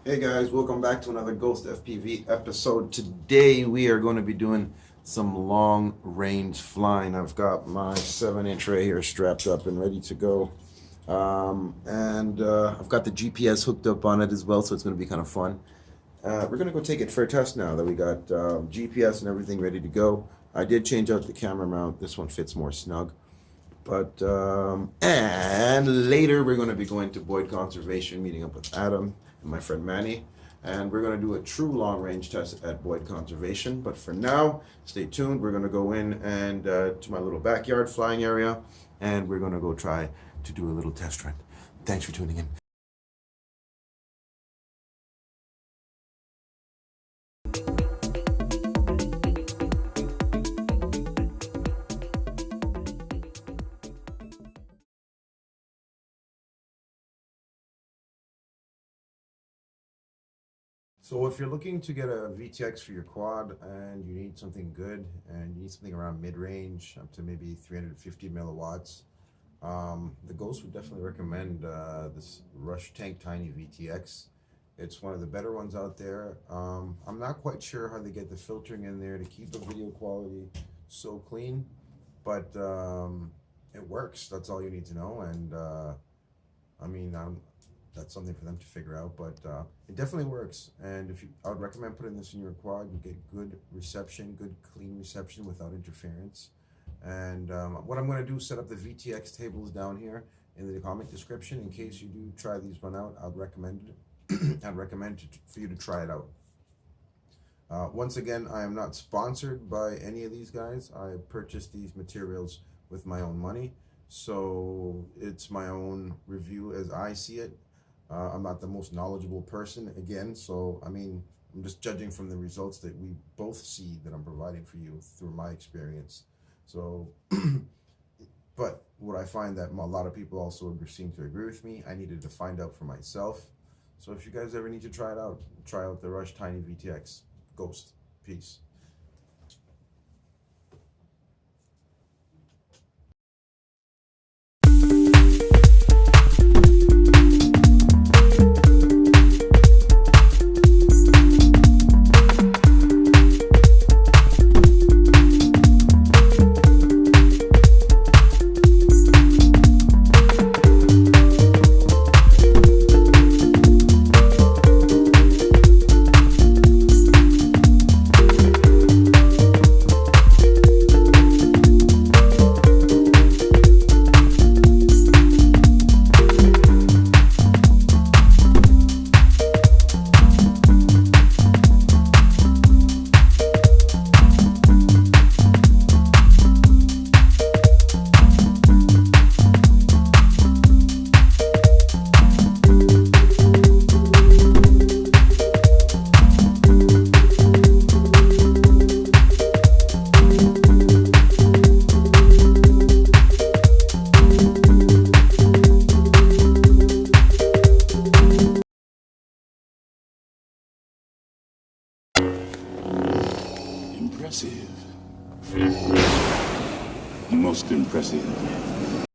Hey guys, welcome back to another Ghost FPV episode. Today we are going to be doing some long range flying. I've got my 7-inch right here strapped up and ready to go. I've got the GPS hooked up on it as well, so it's going to be kind of fun. We're going to go take it for a test now that we got GPS and everything ready to go. I did change out the camera mount. This one fits more snug. And later we're going to be going to Boyd Conservation, meeting up with Adam and my friend Manny, and we're going to do a true long range test at Boyd Conservation. But for now, stay tuned. We're going to go in and to my little backyard flying area, and we're going to go try to do a little test run. Thanks for tuning in. So if you're looking to get a VTX for your quad and you need something good and you need something around mid-range up to maybe 350 milliwatts, the Ghost would definitely recommend this RUSH Tank Tiny VTX. It's one of the better ones out there. I'm not quite sure how they get the filtering in there to keep the video quality so clean, but it works. That's all you need to know. And that's something for them to figure out, but it definitely works. And I would recommend putting this in your quad. You get good reception, good clean reception without interference. And what I'm going to do is set up the VTX tables down here in the comment description in case you do try these one out. I'd recommend for you to try it out. Once again, I am not sponsored by any of these guys. I purchased these materials with my own money, so it's my own review as I see it. I'm not the most knowledgeable person, again, so I'm just judging from the results that we both see that I'm providing for you through my experience. So, but what I find that a lot of people also seem to agree with me, I needed to find out for myself. So if you guys ever need to try it out, try out the RUSH Tiny VTX. Ghost. Peace. Impressive. Most impressive.